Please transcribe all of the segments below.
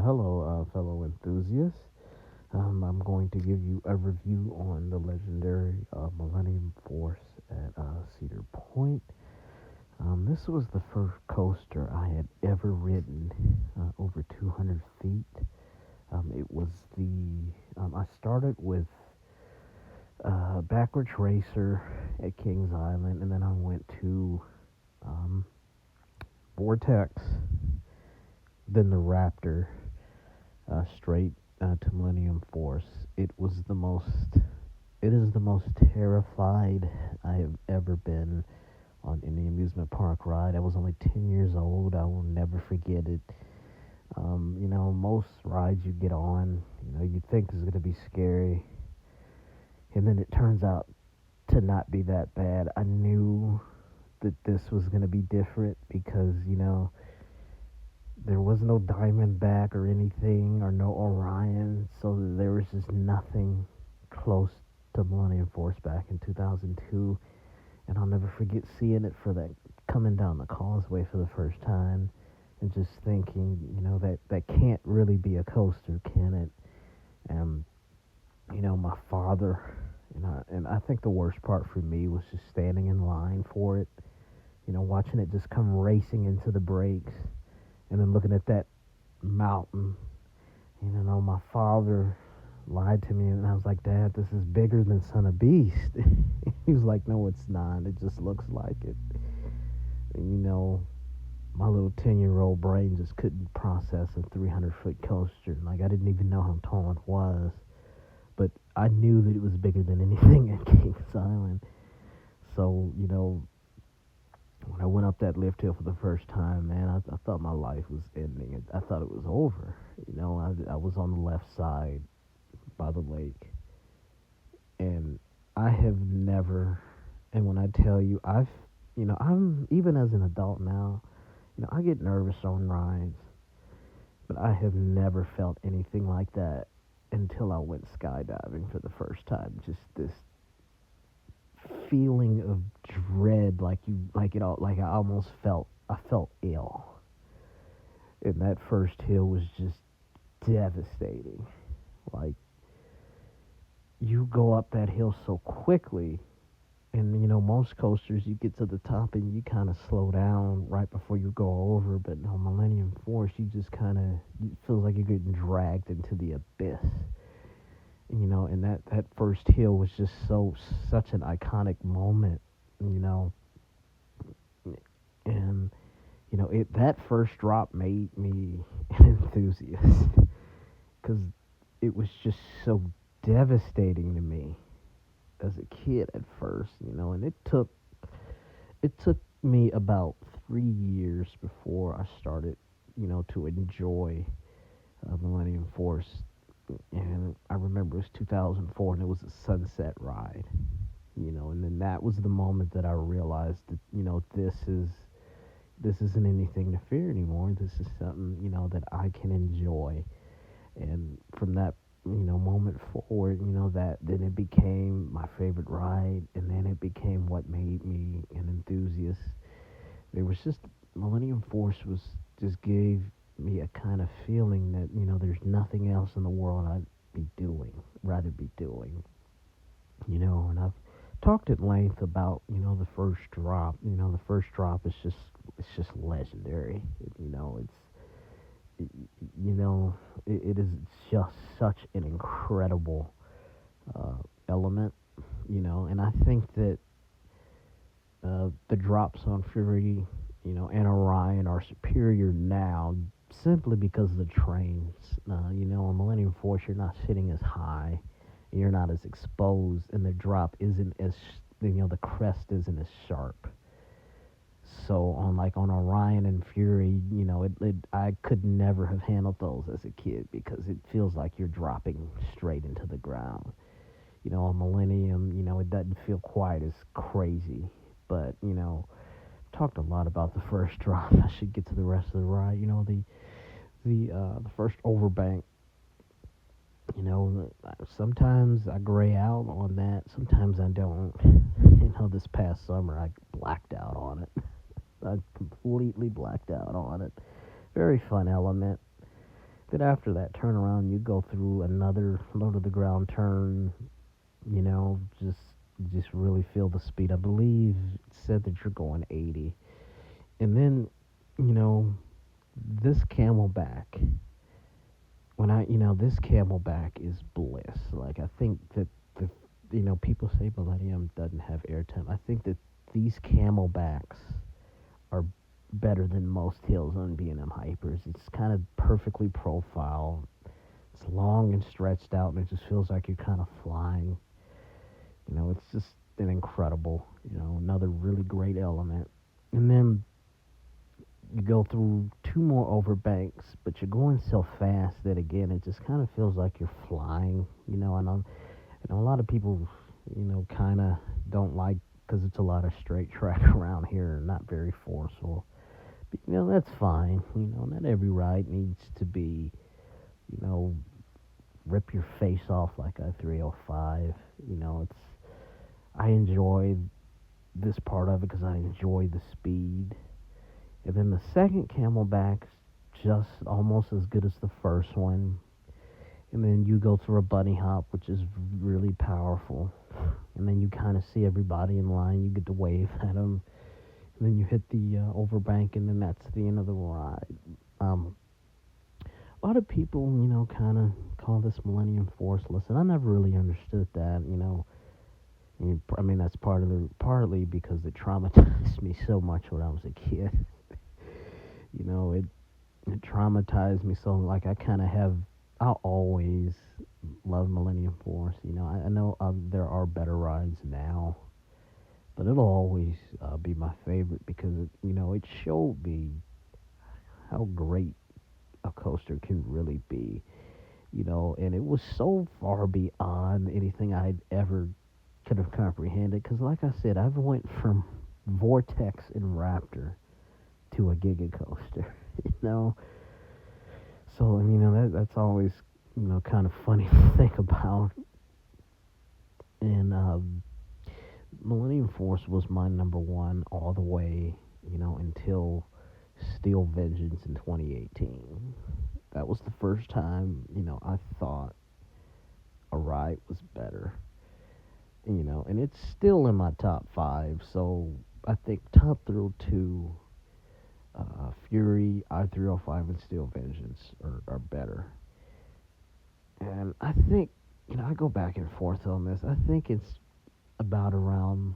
Hello, fellow enthusiasts. I'm going to give you a review on the legendary Millennium Force at Cedar Point. This was the first coaster I had ever ridden over 200 feet. It was I started with Backwards Racer at Kings Island, and then I went to um, Vortex, then the Raptor, straight to Millennium Force. It was the most. It is the most terrified I have ever been on any amusement park ride. I was only 10 years old. I will never forget it. Most rides you get on, you think is going to be scary, and then it turns out to not be that bad. I knew that this was going to be different because, there was no Diamondback or anything, or no Orion, so there was just nothing close to Millennium Force back in 2002. And I'll never forget seeing it for that, coming down the causeway for the first time, and just thinking, that can't really be a coaster, can it? And my father, and I think the worst part for me was just standing in line for it, watching it just come racing into the brakes, and then looking at that mountain. My father lied to me, and I was like, Dad, this is bigger than Son of Beast. He was like, No, it's not. It just looks like it. And, my little 10-year-old brain just couldn't process a 300-foot coaster. Like, I didn't even know how tall it was. But I knew that it was bigger than anything at Kings Island. So, when I went up that lift hill for the first time, man, I thought my life was ending. I thought it was over. I was on the left side by the lake, and I have never. And when I tell you, I'm even as an adult now. I get nervous on rides, but I have never felt anything like that until I went skydiving for the first time. Just this feeling of dread, like I almost felt ill, and that first hill was just devastating. Like, you go up that hill so quickly, and most coasters you get to the top and you kind of slow down right before you go over, but no, Millennium Force, you just kind of, it feels like you're getting dragged into the abyss. And that first hill was just such an iconic moment, you know and it that first drop made me an enthusiast, because it was just so devastating to me as a kid at first, and it took me about 3 years before I started, to enjoy Millennium Force. And I remember it was 2004, and it was a sunset ride, and then that was the moment that I realized that, this isn't anything to fear anymore. This is something, that I can enjoy. And from that, moment forward, that then it became my favorite ride, and then it became what made me an enthusiast. There was just Millennium Force was just gave me a kind of feeling that, there's nothing else in the world rather be doing. And I've talked at length about, the first drop. The first drop is just legendary. It, it is just such an incredible element, and I think that the drops on Fury, and Orion are superior now simply because of the trains. On Millennium Force, you're not sitting as high, you're not as exposed, and the drop isn't as, the crest isn't as sharp. So on Orion and Fury, I could never have handled those as a kid because it feels like you're dropping straight into the ground. On Millennium, it doesn't feel quite as crazy, but talked a lot about the first drop. I should get to the rest of the ride. The first overbank. Sometimes I gray out on that. Sometimes I don't. This past summer I blacked out on it. I completely blacked out on it. Very fun element. Then after that turnaround, you go through another low to the ground turn. You know, just really feel the speed. I believe it said that you're going 80, and then you know this Camelback. This Camelback is bliss. Like I think that the people say Millennium doesn't have airtime. I think that these Camelbacks are better than most hills on B&M Hypers. It's kind of perfectly profiled. It's long and stretched out, and it just feels like you're kind of flying. It's just an incredible, another really great element. And then you go through two more overbanks, but you're going so fast that again, it just kind of feels like you're flying. A lot of people, kind of don't like because it's a lot of straight track around here, not very forceful. But, that's fine. Not every ride needs to be, you know, rip your face off like a 305. I enjoy this part of it because I enjoy the speed. And then the second Camelback's just almost as good as the first one. And then you go through a bunny hop, which is really powerful. And then you kind of see everybody in line. You get to wave at them. And then you hit the overbank, and then that's the end of the ride. A lot of people, kind of call this Millennium Force. Listen, I never really understood that. I mean, that's partly because it traumatized me so much when I was a kid. It traumatized me so. Like I'll always love Millennium Force. I know there are better rides now, but it'll always be my favorite because it showed me how great a coaster can really be. And it was so far beyond anything I'd ever could have comprehended. Because, like I said, I've went from Vortex and Raptor to a Giga coaster. you know. So, that's always kind of funny to think about. And Millennium Force was my number one all the way, until Steel Vengeance in 2018. That was the first time, I thought a ride was better. And it's still in my top five. So I think Top Thrill 2, Fury, I-305, and Steel Vengeance are better. And I think, I go back and forth on this. I think it's about around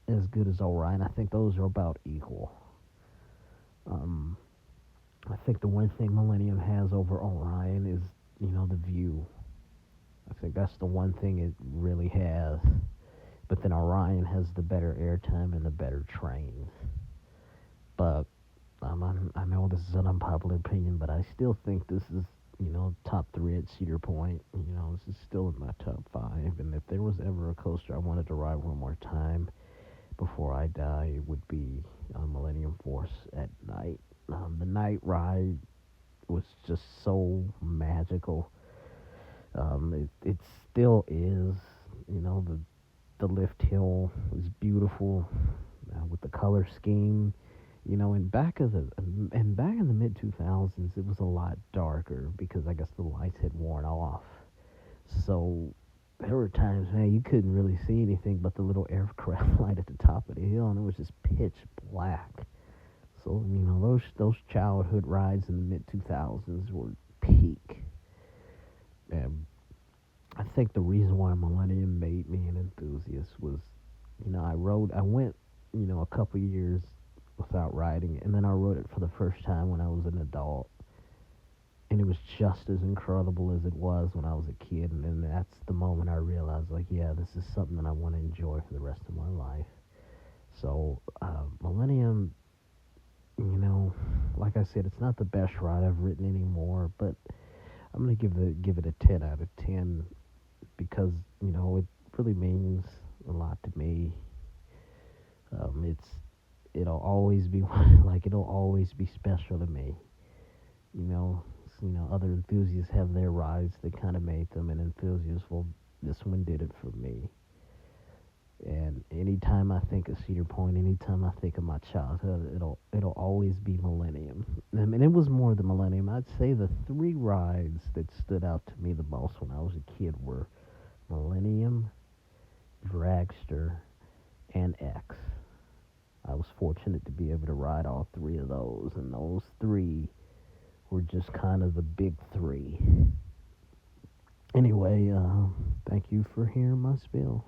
as good as Orion. I think those are about equal. Um, I think the one thing Millennium has over Orion is, the view. I think that's the one thing it really has. But then Orion has the better airtime and the better trains. But I know this is an unpopular opinion, but I still think this is, top three at Cedar Point. This is still in my top five. And if there was ever a coaster I wanted to ride one more time before I die, it would be Millennium Force at night. The night ride was just so magical. It still is. The lift hill is beautiful with the color scheme. And back in the mid 2000s, it was a lot darker because I guess the lights had worn off. So there were times, man, you couldn't really see anything but the little aircraft light at the top of the hill, and it was just pitch black. So those childhood rides in the mid 2000s were peak. And I think the reason why Millennium made me an enthusiast was, I went, a couple years without riding it, and then I rode it for the first time when I was an adult, and it was just as incredible as it was when I was a kid. And then that's the moment I realized, like, yeah, this is something that I want to enjoy for the rest of my life. So Millennium, like I said, it's not the best ride I've ridden anymore, but I'm gonna give it a 10 out of 10 because it really means a lot to me. It'll always be it'll always be special to me. Other enthusiasts have their rides that kind of made them an enthusiast. Well, this one did it for me. And anytime I think of Cedar Point, anytime I think of my childhood, it'll always be Millennium. I mean, it was more the Millennium. I'd say the three rides that stood out to me the most when I was a kid were Millennium, Dragster, and X. I was fortunate to be able to ride all three of those, and those three were just kind of the big three. Anyway, thank you for hearing my spiel.